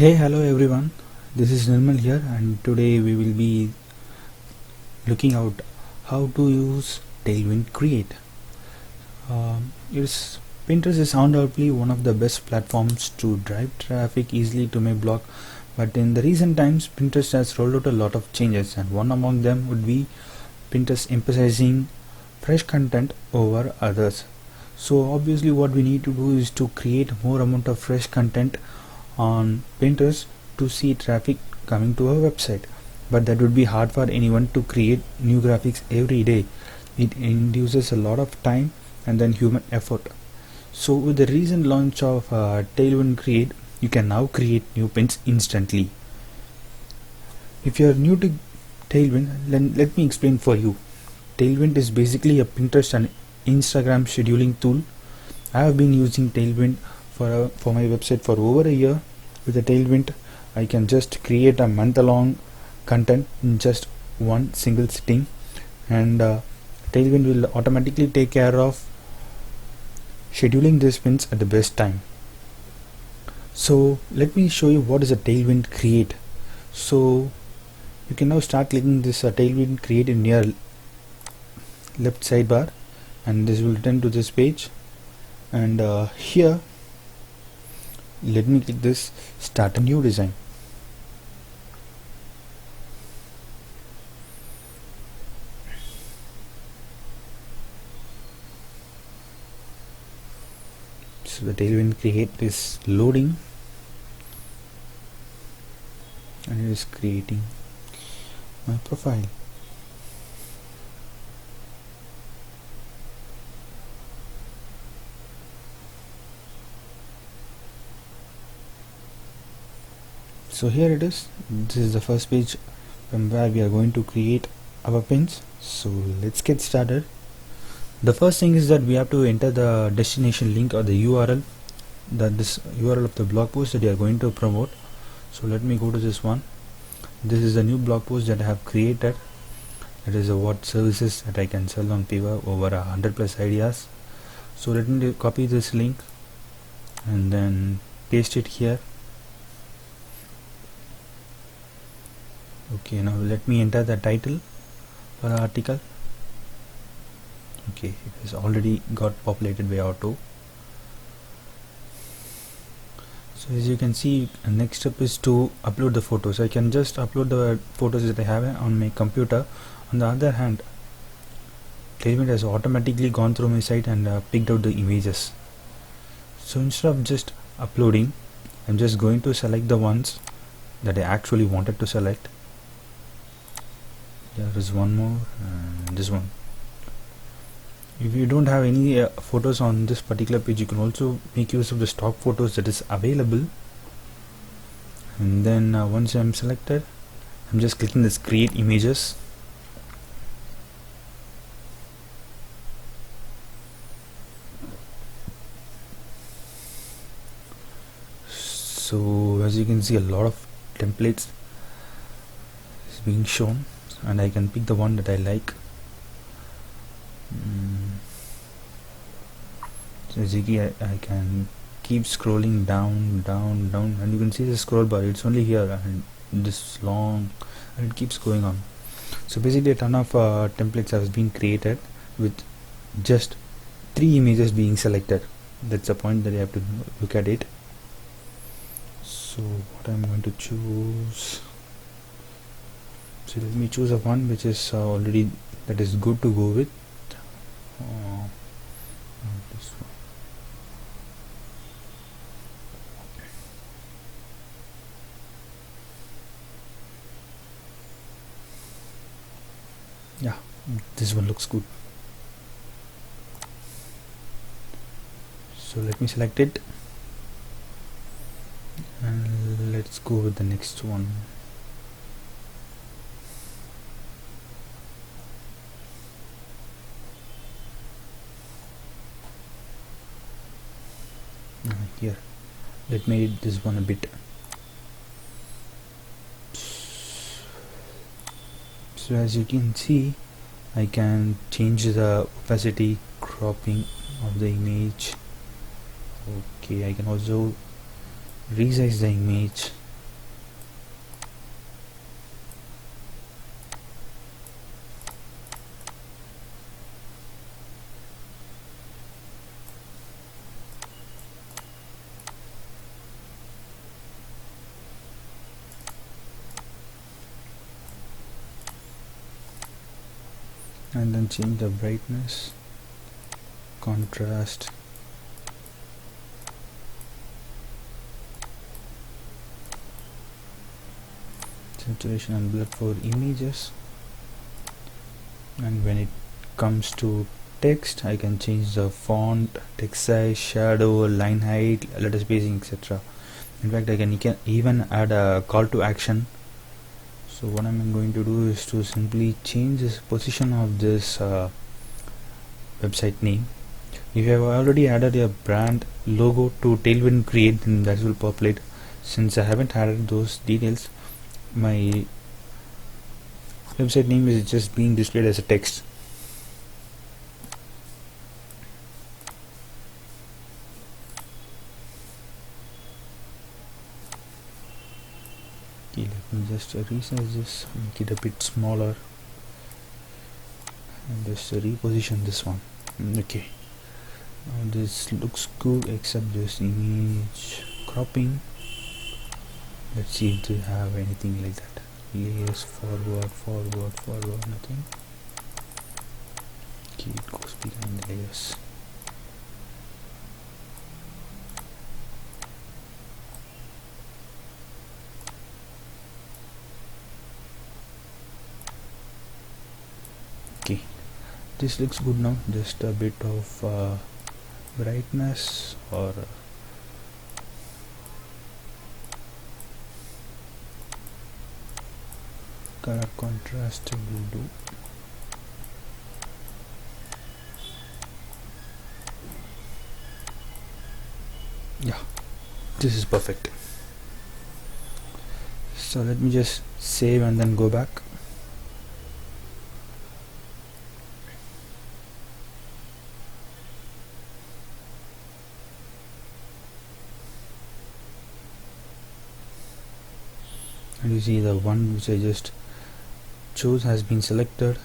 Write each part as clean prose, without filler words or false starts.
Hey, hello everyone. This is Nirmal here, and today we will be looking out how to use Tailwind Create. Yes, Pinterest is undoubtedly one of the best platforms to drive traffic easily to my blog, but in the recent times, Pinterest has rolled out a lot of changes, and one among them would be Pinterest emphasizing fresh content over others. So obviously, what we need to do is to create more amount of fresh content on Pinterest to see traffic coming to our website, but that would be hard for anyone to create new graphics every day. It induces a lot of time and then human effort. So with the recent launch of Tailwind Create, you can now create new pins instantly. If you are new to Tailwind, then let me explain for you. Tailwind is basically a Pinterest and Instagram scheduling tool. I have been using Tailwind for my website for over a year. With the Tailwind, I can just create a month-long content in just one single sitting, and Tailwind will automatically take care of scheduling these pins at the best time. So let me show you what is a Tailwind Create. So you can now start clicking this Tailwind Create in your left sidebar, and this will return to this page. And here, let me click this start a new design. So the Tailwind Create is loading, and it is creating my profile. So here it is. This is the first page from where we are going to create our pins. So let's get started. The first thing is that we have to enter the destination link or the URL, this URL of the blog post that you are going to promote. So let me go to this one. This is a new blog post that I have created. It is what services that I can sell on Fiverr, over 100+ ideas. So let me copy this link and then paste it here. Okay, now let me enter the title for the article. Okay, it has already got populated by auto. So as you can see, next step is to upload the photos. I can just upload the photos that I have on my computer. On the other hand, Tailwind has automatically gone through my site and picked out the images. So instead of just uploading, I'm just going to select the ones that I actually wanted to select. There is one more, and this one. If you don't have any photos on this particular page, you can also make use of the stock photos that is available. And then once I'm selected, I'm just clicking this create images. So as you can see, a lot of templates is being shown, and I can pick the one that I like. So as you can, I can keep scrolling down, and you can see the scroll bar. It's only here, and this long, and it keeps going on. So basically, a ton of templates have been created with just 3 images being selected. That's the point that you have to look at it. So what I'm going to choose. So let me choose a one which is already that is good to go with. This one. Yeah, this one looks good. So let me select it, and let's go with the next one. Here, let me edit this one a bit. So as you can see, I can change the opacity, cropping of the image. Okay, I can also resize the image. and then change the brightness, contrast, saturation and blur for images. And when it comes to text, I can change the font, text size, shadow, line height, letter spacing, etc. In fact, I can even add a call to action. So what I'm going to do is to simply change the position of this website name. If you have already added a brand logo to Tailwind Create, then that will populate. Since I haven't added those details, my website name is just being displayed as a text. Okay, let me just resize this, make it a bit smaller, and just reposition this one. Okay, now this looks good except this image cropping. Let's see if they have anything like that. Layers, forward, nothing. Okay, it goes behind the layers. Okay, this looks good now. Just a bit of brightness or color contrast will do. Yeah, this is perfect. So let me just save and then go back. And you see the one which I just chose has been selected.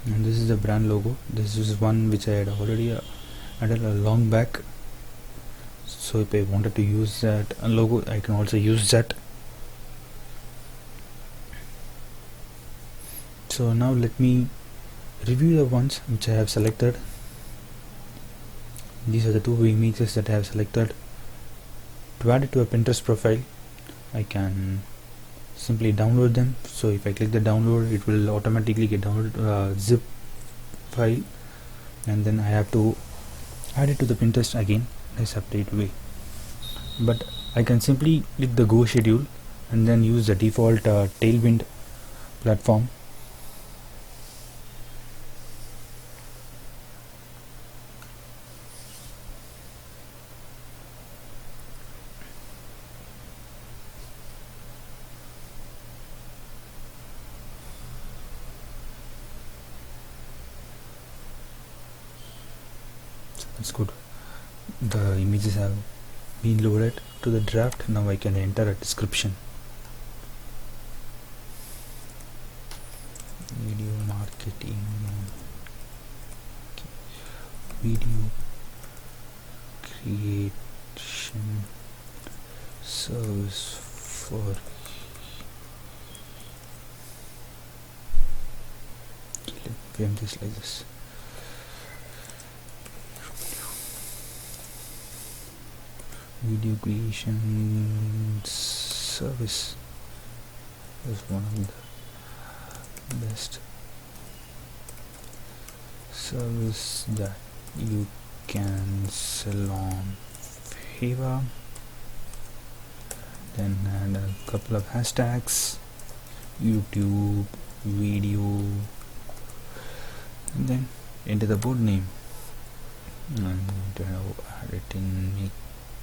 And this is the brand logo. This is one which I had already added a long back. So if I wanted to use that logo, I can also use that. So now let me review the ones which I have selected. These are the two images that I have selected. To add it to a Pinterest profile, I can simply download them. So if I click the download, it will automatically get downloaded zip file, and then I have to add it to the Pinterest again in a separate way. But I can simply click the go schedule and then use the default Tailwind platform. That's good. The images have been loaded to the draft. Now I can enter a description. Video marketing, video creation service for let me frame this like this. Video creation service is one of the best service that you can sell on Fiverr. Then add a couple of hashtags, YouTube video, and then enter the board name. I'm going to add it in Make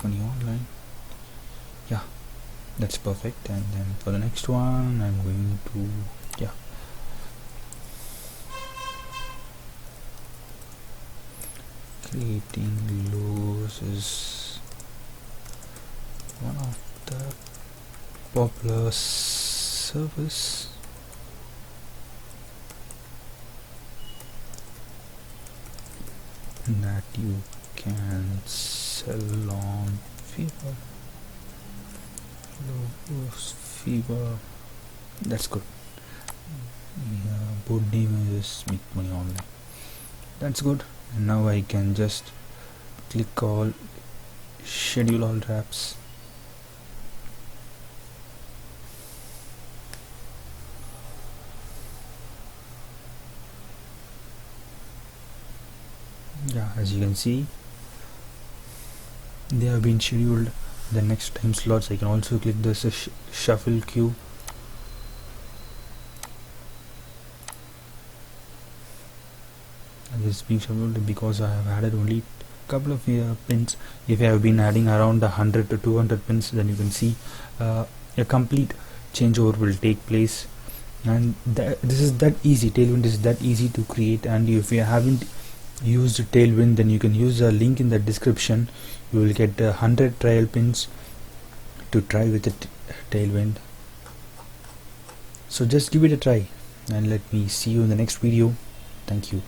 Money Online. Yeah, that's perfect. And then for the next one, I'm going to creating logos is one of the popular service. That you can sell on Fiverr. Logos Fiverr. That's good. Board name is Make Money Online. That's good. And now I can just click all, schedule all drafts. Yeah, as you can see, they have been scheduled the next time slots. I can also click this shuffle queue. And this is being shuffled because I have added only couple of pins. If I have been adding around 100 to 200 pins, then you can see a complete changeover will take place. And this is that easy. Tailwind is that easy to create, and if you haven't used Tailwind, then you can use a link in the description. You will get 100 trial pins to try with the Tailwind. So just give it a try, and let me see you in the next video. Thank you.